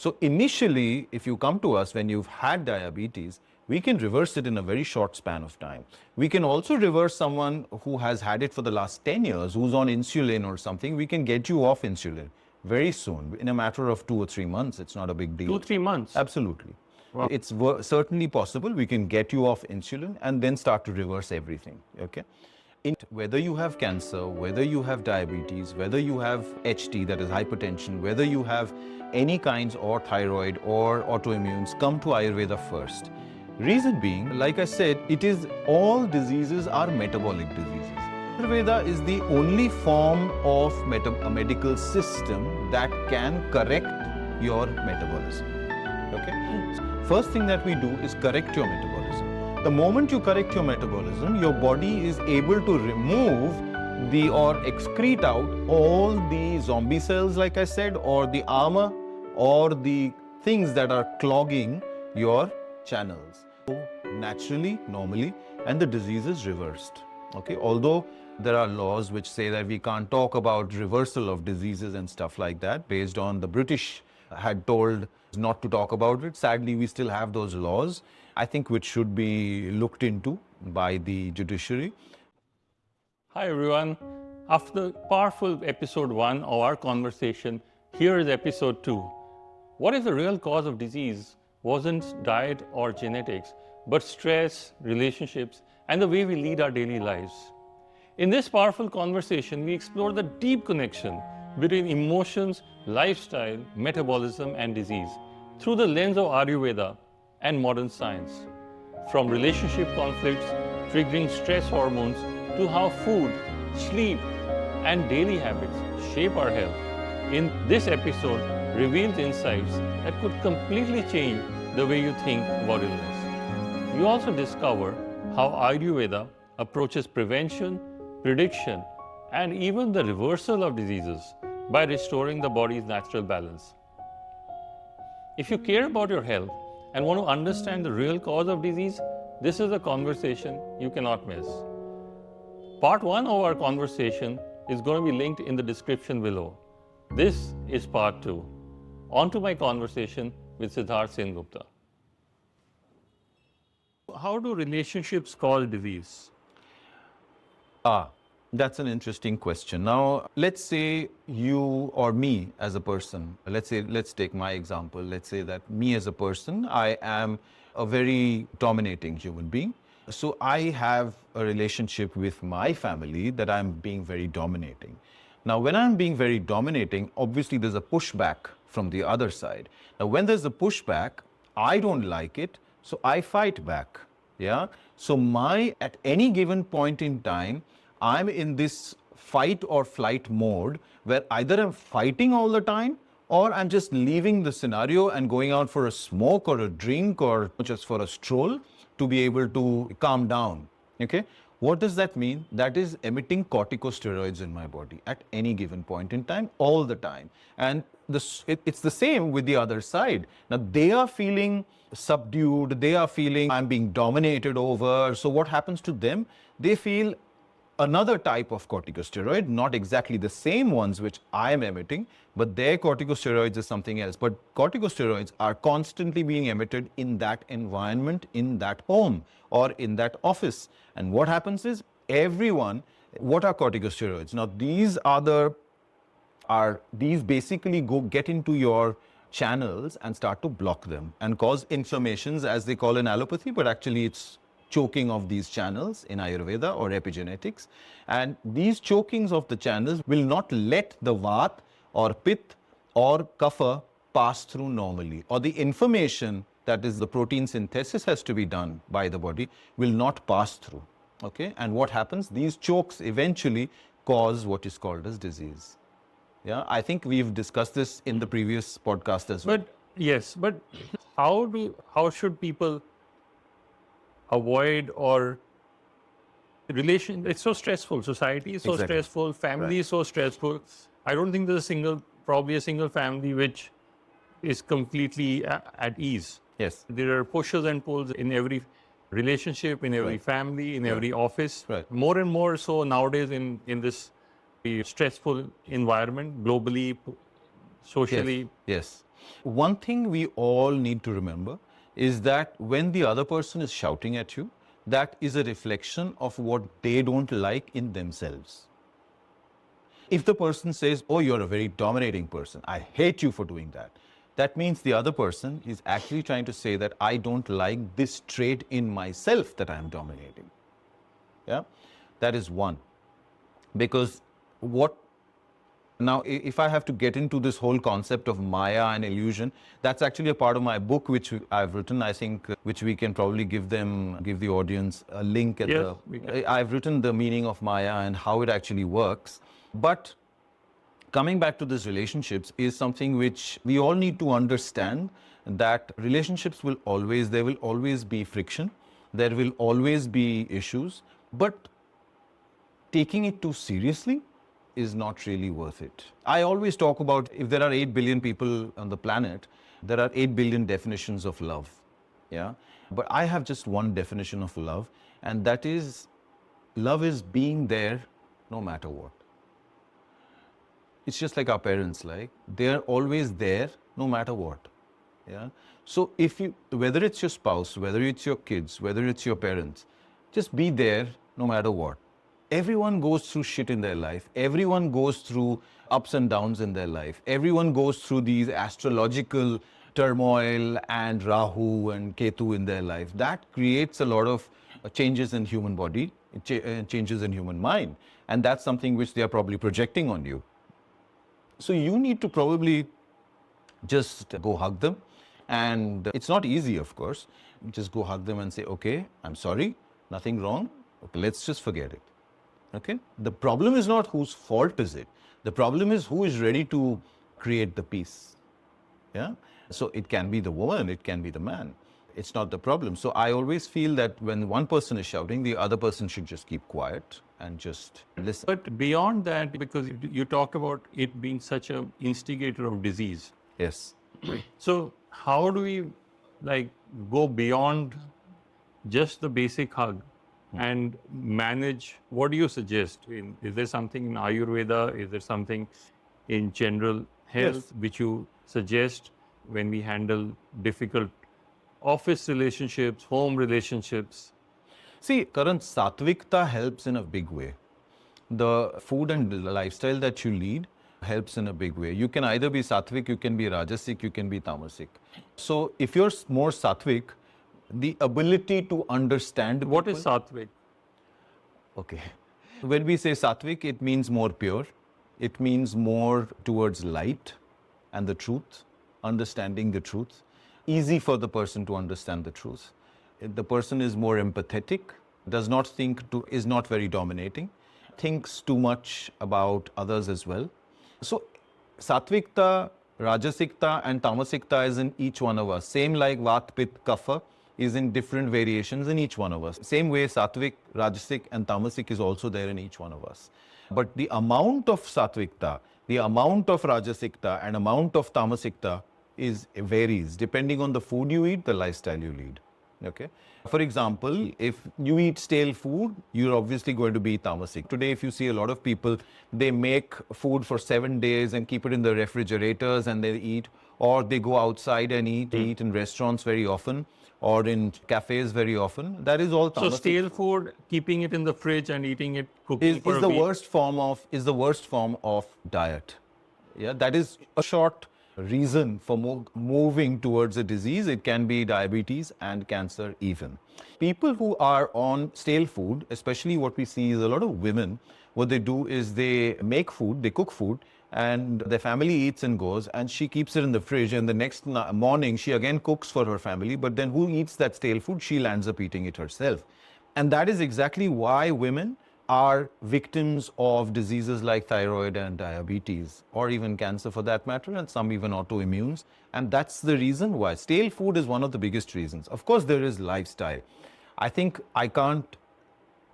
So initially, if you come to us when you've had diabetes, we can reverse it in a very short span of time. We can also reverse someone who has had it for the last 10 years, who's on insulin or something. We can get you off insulin very soon, in a matter of 2 or 3 months. It's not a big deal. 2-3 months? Absolutely. Wow. It's certainly possible. We can get you off insulin and then start to reverse everything, okay? Whether you have cancer, whether you have diabetes, whether you have HT, that is hypertension, whether you have any kinds or thyroid or autoimmunes, come to Ayurveda first. Reason being, like I said, all diseases are metabolic diseases. Ayurveda is the only form of a medical system that can correct your metabolism. Okay? First thing that we do is correct your metabolism. The moment you correct your metabolism, your body is able to remove or excrete out all the zombie cells, like I said, or the armor, or the things that are clogging your channels. So naturally, normally, and the disease is reversed. Okay, although there are laws which say that we can't talk about reversal of diseases and stuff like that, based on the British had told not to talk about it. Sadly, we still have those laws, I think, which should be looked into by the judiciary. Hi everyone. After the powerful episode 1 of our conversation, here is episode 2. What if the real cause of disease wasn't diet or genetics, but stress, relationships, and the way we lead our daily lives? In this powerful conversation, we explore the deep connection between emotions, lifestyle, metabolism, and disease through the lens of Ayurveda and modern science. From relationship conflicts triggering stress hormones to how food, sleep, and daily habits shape our health. In this episode reveals insights that could completely change the way you think about illness. You also discover how Ayurveda approaches prevention, prediction, and even the reversal of diseases by restoring the body's natural balance. If you care about your health and want to understand the real cause of disease, this is a conversation you cannot miss. Part 1 of our conversation is going to be linked in the description below. This is part 2. On to my conversation with Siddharth Sengupta. How do relationships cause disease? That's an interesting question. Now, let's say you or me as a person, let's take my example. Let's say that me as a person, I am a very dominating human being. So I have a relationship with my family that I'm being very dominating. Now, when I'm being very dominating, obviously there's a pushback from the other side. Now, when there's a pushback, I don't like it, so I fight back. Yeah. So at any given point in time, I'm in this fight or flight mode where either I'm fighting all the time or I'm just leaving the scenario and going out for a smoke or a drink or just for a stroll to be able to calm down. Okay. What does that mean? That is emitting corticosteroids in my body at any given point in time, all the time. And it's the same with the other side. Now, they are feeling subdued, they are feeling I'm being dominated over. So what happens to them? They feel another type of corticosteroid, not exactly the same ones which I am emitting, but their corticosteroids is something else. But corticosteroids are constantly being emitted in that environment, in that home, or in that office. And what happens is what are corticosteroids? Now, these basically get into your channels and start to block them and cause inflammations, as they call in allopathy, but actually it's choking of these channels in Ayurveda or epigenetics. And these chokings of the channels will not let the Vata or Pitta or Kapha pass through normally, or the information, that is the protein synthesis has to be done by the body, will not pass through. Okay, and what happens? These chokes eventually cause what is called as disease. Yeah, I think we've discussed this in the previous podcast as well. But how should people avoid or it's so stressful, society is so Exactly. stressful, family is so stressful. I don't think there's probably a single family which is completely at ease. Yes. There are pushes and pulls in every relationship, in every family, in every office. Right. More and more so nowadays in this stressful environment, globally, socially. Yes. One thing we all need to remember is that when the other person is shouting at you, that is a reflection of what they don't like in themselves. If the person says, oh, you're a very dominating person, I hate you for doing that, that means the other person is actually trying to say that I don't like this trait in myself that I am dominating. Yeah, that is one. Because what now, if I have to get into this whole concept of Maya and illusion, that's actually a part of my book, which I've written, I think, which we can probably give the audience a link at Yes, we can. I've written the meaning of Maya and how it actually works. But coming back to this relationships is something which we all need to understand, that relationships there will always be friction, there will always be issues, but taking it too seriously is not really worth it. I always talk about, if there are 8 billion people on the planet, there are 8 billion definitions of love. Yeah. But I have just one definition of love, and that is love is being there no matter what. It's just like our parents, like they're always there no matter what. Yeah. So whether it's your spouse, whether it's your kids, whether it's your parents, just be there no matter what. Everyone goes through shit in their life. Everyone goes through ups and downs in their life. Everyone goes through these astrological turmoil and Rahu and Ketu in their life. That creates a lot of changes in human body, changes in human mind. And that's something which they are probably projecting on you. So you need to probably just go hug them. And it's not easy, of course. Just go hug them and say, okay, I'm sorry, nothing wrong. Okay, let's just forget it. Okay? The problem is not whose fault is it. The problem is who is ready to create the peace. Yeah? So it can be the woman, it can be the man. It's not the problem. So I always feel that when one person is shouting, the other person should just keep quiet and just listen. But beyond that, because you talk about it being such an instigator of disease. Yes. So how do we go beyond just the basic hug and manage? What do you suggest? Is there something in Ayurveda? Is there something in general health which you suggest when we handle difficult office relationships, home relationships? See, Karan, Satvikta helps in a big way. The food and the lifestyle that you lead helps in a big way. You can either be Satvik, you can be Rajasik, you can be Tamasik. So if you're more Satvik, the ability to understand... What is Satvik? Okay. When we say Satvik, it means more pure. It means more towards light and the truth, understanding the truth. Easy for the person to understand the truth. The person is more empathetic, does not is not very dominating, thinks too much about others as well. So Satvikta, Rajasikta and Tamasikta is in each one of us. Same like Vat, Pitta, Kapha is in different variations in each one of us. Same way Satvik, Rajasik and Tamasik is also there in each one of us. But the amount of Satvikta, the amount of Rajasikta and amount of Tamasikta varies depending on the food you eat, the lifestyle you lead. Okay. For example, if you eat stale food, you're obviously going to be Tamasik. Today, if you see a lot of people, they make food for 7 days and keep it in the refrigerators and they eat, or they go outside and eat. They eat in restaurants very often or in cafes very often. That is all Tamasik. So stale food, keeping it in the fridge and eating it, cooking is the worst form of diet. Yeah, that is a short reason for moving towards a disease. It can be diabetes and cancer even. People who are on stale food, especially what we see is a lot of women, what they do is they make food, they cook food, and their family eats and goes, and she keeps it in the fridge, and the next morning she again cooks for her family, but then who eats that stale food? She lands up eating it herself. And that is exactly why women are victims of diseases like thyroid and diabetes, or even cancer for that matter, and some even autoimmunes. And that's the reason why. Stale food is one of the biggest reasons. Of course, there is lifestyle. I think I can't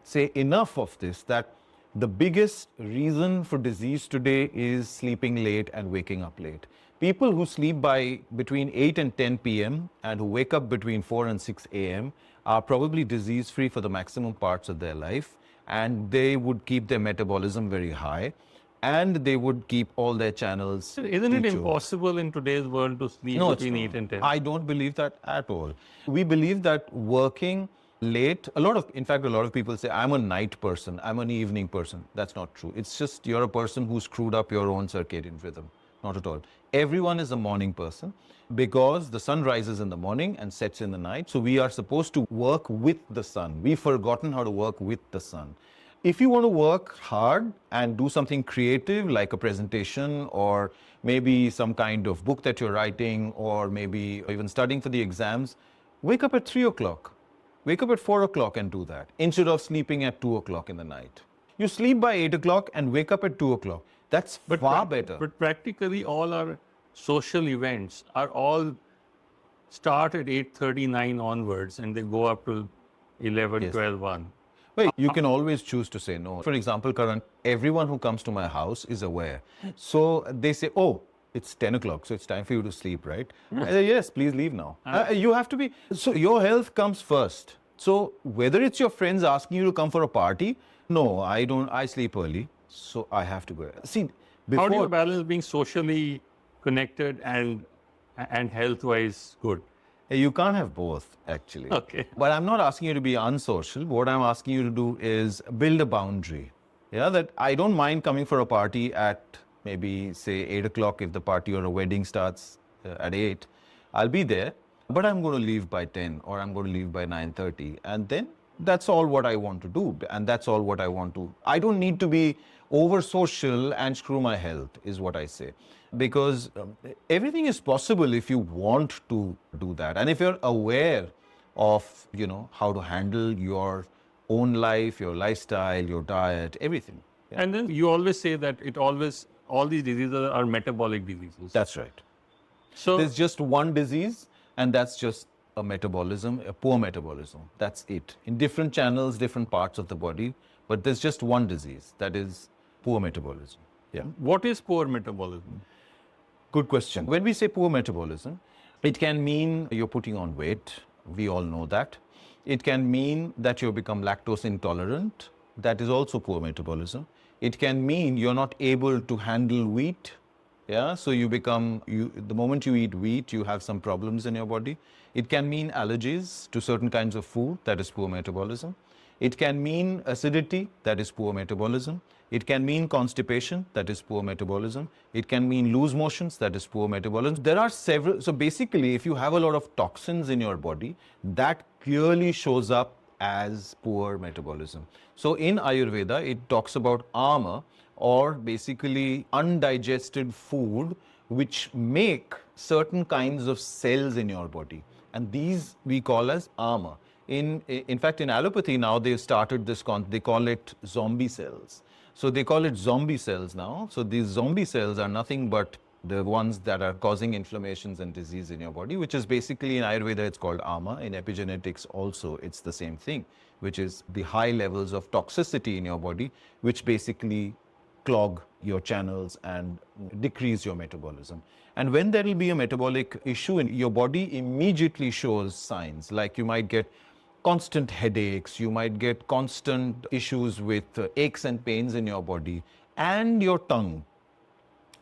say enough of this, that the biggest reason for disease today is sleeping late and waking up late. People who sleep by between 8 and 10 p.m. and who wake up between 4 and 6 a.m. are probably disease-free for the maximum parts of their life, and they would keep their metabolism very high. and they would keep all their channels. Isn't it each over. impossible in today's world to sleep No, it's between not. 8 and 10? I don't believe that at all. We believe that working late, in fact, a lot of people say, I'm a night person, I'm an evening person. That's not true. It's just you're a person who screwed up your own circadian rhythm. Not at all. Everyone is a morning person because the sun rises in the morning and sets in the night. So we are supposed to work with the sun. We've forgotten how to work with the sun. If you want to work hard and do something creative like a presentation or maybe some kind of book that you're writing or maybe even studying for the exams, wake up at 3 o'clock. Wake up at 4 o'clock and do that instead of sleeping at 2 o'clock in the night. You sleep by 8 o'clock and wake up at 2 o'clock. That's far better. But practically all our social events are all start at 8:39 onwards and they go up to 11, Yes. 12, 1. Well, you can always choose to say no. For example, Karan, everyone who comes to my house is aware. So they say, oh, it's 10 o'clock, so it's time for you to sleep, right? I say, yes, please leave now. You have to be, so your health comes first. So whether it's your friends asking you to come for a party, no, I don't, I sleep early, so I have to go. See, How do you before, balance being socially connected and health-wise good? you can't have both, actually. Okay. But I'm not asking you to be unsocial. What I'm asking you to do is build a boundary. Yeah, that I don't mind coming for a party at maybe, say, 8 o'clock if the party or a wedding starts at 8. I'll be there, but I'm going to leave by 10 or I'm going to leave by 9:30. And then that's all what I want to do. And that's all what I want to. I don't need to be over social and screw my health, is what I say. Because everything is possible if you want to do that. And if you're aware of, how to handle your own life, your lifestyle, your diet, everything. Yeah. And then you always say that all these diseases are metabolic diseases. That's right. So There's just one disease, and that's just a metabolism, a poor metabolism. That's it. In different channels, different parts of the body, but there's just one disease, that is poor metabolism. Yeah. what is poor metabolism? Good question. When we say poor metabolism, it can mean you're putting on weight. We all know that. It can mean that you become lactose intolerant. That is also poor metabolism. It can mean you're not able to handle wheat. Yeah, so the moment you eat wheat, you have some problems in your body. It can mean allergies to certain kinds of food. That is poor metabolism. It can mean acidity. That is poor metabolism. It can mean constipation. That is poor metabolism. It can mean loose motions. That is poor metabolism. There are several. So basically, if you have a lot of toxins in your body, that clearly shows up as poor metabolism. So in Ayurveda, it talks about ama, or basically undigested food which make certain kinds of cells in your body, and these we call as ama. In fact, in allopathy now they've started they call it zombie cells. So they call it zombie cells now. So these zombie cells are nothing but the ones that are causing inflammations and disease in your body, which is basically in Ayurveda it's called ama. In epigenetics also it's the same thing, which is the high levels of toxicity in your body, which basically clog your channels and decrease your metabolism. And when there will be a metabolic issue in your body, immediately shows signs like you might get constant headaches, you might get constant issues with aches and pains in your body, and your tongue.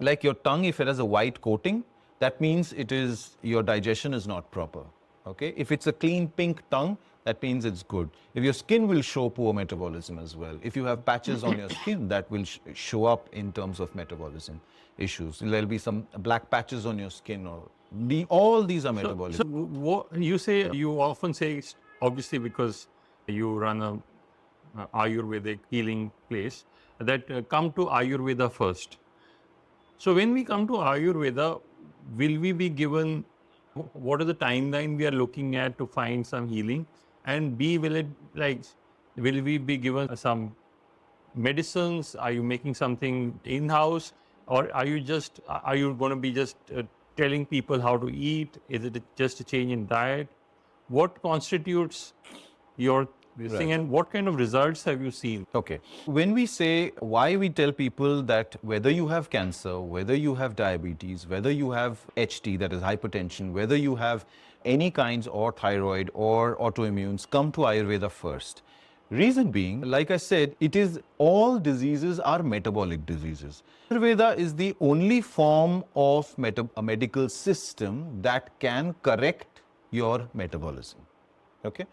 Like your tongue, if it has a white coating, that means your digestion is not proper. Okay, if it's a clean pink tongue, that means it's good. If your skin will show poor metabolism as well. If you have patches on your skin, that will show up in terms of metabolism issues. There'll be some black patches on your skin, or all these are metabolic. So you often say, obviously because you run a Ayurvedic healing place, that come to Ayurveda first. So when we come to Ayurveda, will we be given, what is the timeline we are looking at to find some healing? And B, will we be given some medicines? Are you making something in-house? Or are you going to be just telling people how to eat? Is it just a change in diet? What constitutes your thing, and what kind of results have you seen? Okay. When we say, why we tell people that whether you have cancer, whether you have diabetes, whether you have HT, that is hypertension, whether you have any kinds or thyroid or autoimmunes, come to Ayurveda first. Reason being, like I said, it is all diseases are metabolic diseases. Ayurveda is the only form of a medical system that can correct your metabolism. Okay?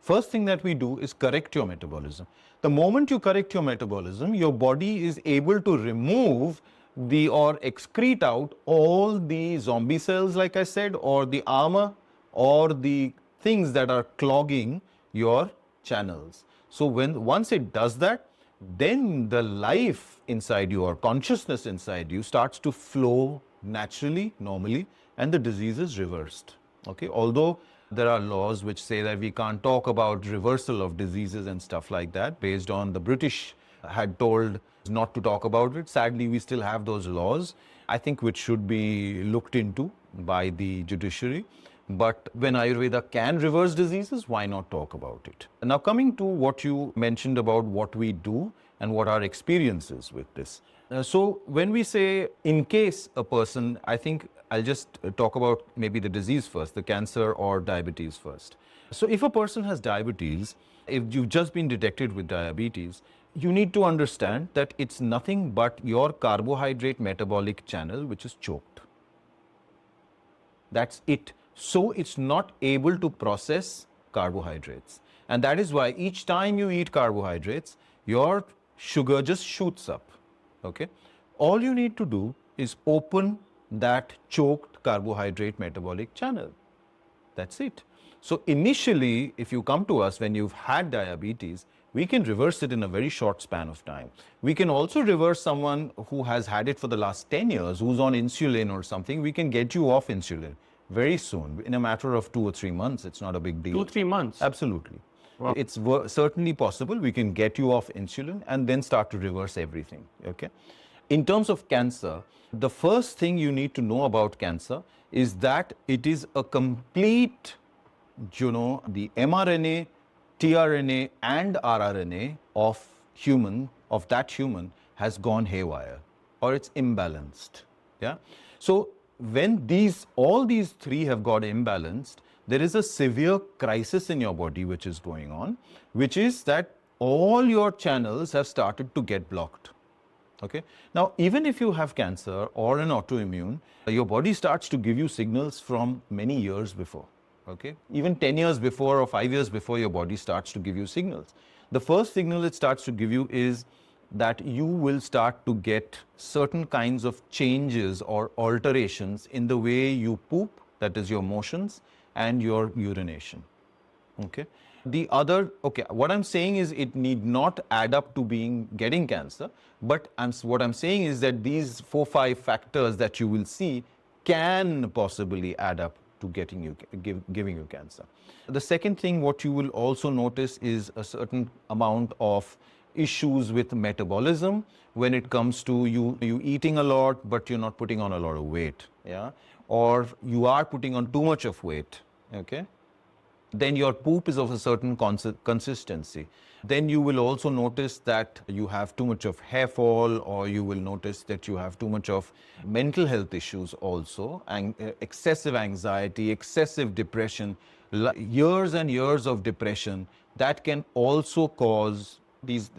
First thing that we do is correct your metabolism. The moment you correct your metabolism, your body is able to remove or excrete out all the zombie cells, like I said, or the armor, or the things that are clogging your channels. So once it does that, then the life inside you or consciousness inside you starts to flow naturally, normally, and the disease is reversed. Okay, although there are laws which say that we can't talk about reversal of diseases and stuff like that, based on the British had told not to talk about it. Sadly, we still have those laws, I think, which should be looked into by the judiciary. But when Ayurveda can reverse diseases, why not talk about it? Now, coming to what you mentioned about what we do and what our experience is with this. So when we say, in case a person, I think I'll just talk about maybe the disease first, the cancer or diabetes first. So if a person has diabetes, if you've just been detected with diabetes, you need to understand that it's nothing but your carbohydrate metabolic channel which is choked. That's it. So it's not able to process carbohydrates. And that is why each time you eat carbohydrates, your sugar just shoots up. Okay? All you need to do is open that choked carbohydrate metabolic channel. That's it. So initially, if you come to us when you've had diabetes, we can reverse it in a very short span of time. We can also reverse someone who has had it for the last 10 years, who's on insulin or something. We can get you off insulin very soon, in a matter of 2 or 3 months. It's not a big deal. 2-3 months? Absolutely. Wow. It's certainly possible. We can get you off insulin and then start to reverse everything. Okay. In terms of cancer, the first thing you need to know about cancer is that it is a complete, the mRNA, tRNA and rRNA of that human has gone haywire, or it's imbalanced. Yeah. So when all these three have got imbalanced, there is a severe crisis in your body which is going on, which is that all your channels have started to get blocked. Okay. Now, even if you have cancer or an autoimmune, your body starts to give you signals from many years before. Okay. Even 10 years before or 5 years before, your body starts to give you signals. The first signal it starts to give you is that you will start to get certain kinds of changes or alterations in the way you poop, that is your motions, and your urination. Okay. What I'm saying is it need not add up to getting cancer, but what I'm saying is that these 4-5 factors that you will see can possibly add up to giving you cancer. The second thing, what you will also notice is a certain amount of issues with metabolism when it comes to you eating a lot, but you're not putting on a lot of weight. Yeah. Or you are putting on too much of weight. Okay. Then your poop is of a certain consistency. Then you will also notice that you have too much of hair fall, or you will notice that you have too much of mental health issues also, and excessive anxiety, excessive depression, years and years of depression. That can also cause these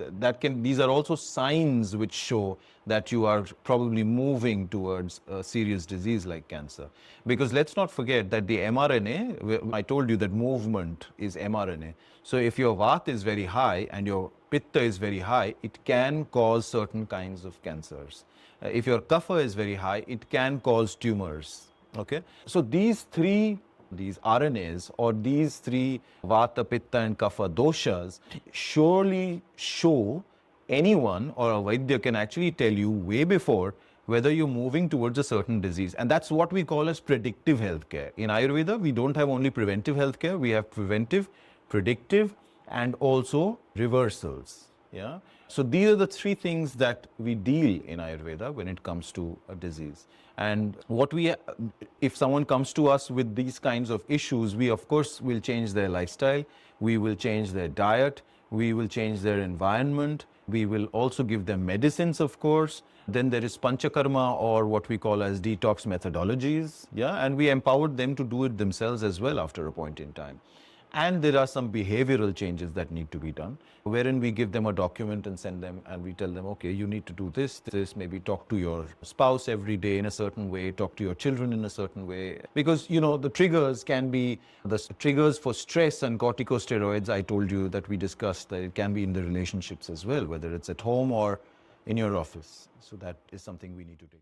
are also signs which show that you are probably moving towards a serious disease like cancer. Because let's not forget that the mRNA, I told you that movement is mRNA. So if your Vata is very high and your Pitta is very high, it can cause certain kinds of cancers. If your Kapha is very high, it can cause tumors. Okay. So these RNAs, or these three Vata, Pitta and Kapha doshas, surely show anyone, or a Vaidya can actually tell you way before whether you're moving towards a certain disease. And that's what we call as predictive healthcare. In Ayurveda, we don't have only preventive healthcare, we have preventive, predictive and also reversals. Yeah. So these are the three things that we deal in Ayurveda when it comes to a disease. And if someone comes to us with these kinds of issues, we of course will change their lifestyle, we will change their diet, we will change their environment, we will also give them medicines, of course. Then there is Panchakarma, or what we call as detox methodologies. Yeah, and we empowered them to do it themselves as well after a point in time. And there are some behavioral changes that need to be done, wherein we give them a document and send them, and we tell them, okay, you need to do this, maybe talk to your spouse every day in a certain way, talk to your children in a certain way. Because, the triggers can be, the triggers for stress and corticosteroids, I told you that we discussed, that it can be in the relationships as well, whether it's at home or in your office. So that is something we need to take.